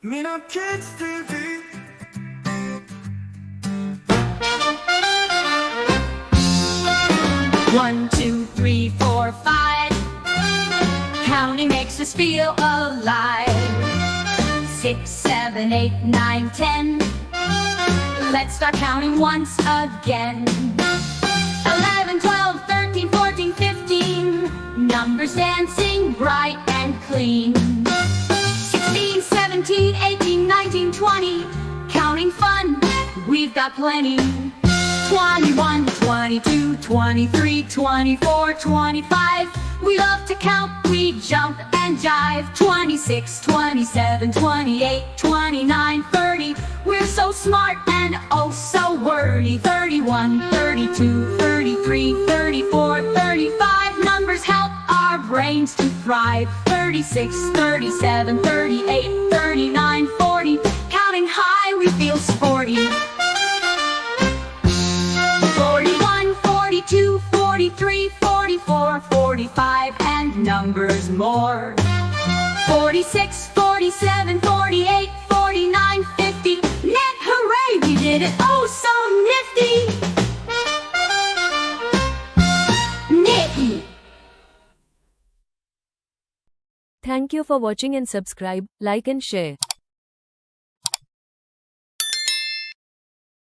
Mina Kids TV. One, two, three, four, five. Counting makes us feel alive. 6, 7, 8, 9, 10. Let's start counting once again. 11, 12, 13, 14, 15. Numbers dancing bright and clean. 16, 17, 18, 19, 20. Counting fun, we've got plenty. 21, 22, 23, 24, 25. We love to count, we jump and jive. 26, 27, 28, 29, 30. We're so smart and oh so wordy. 31, 32, 33, 34, 35. Numbers help our brains to thrive. 36, 37, 38, 39, 40. Counting high, we feel sporty. 41, 42, 43, 44, 45, and numbers more. 46, 47, 48, 49, 50. Net hooray, we did it, oh so nifty. Nifty. Thank you for watching and subscribe, like and share.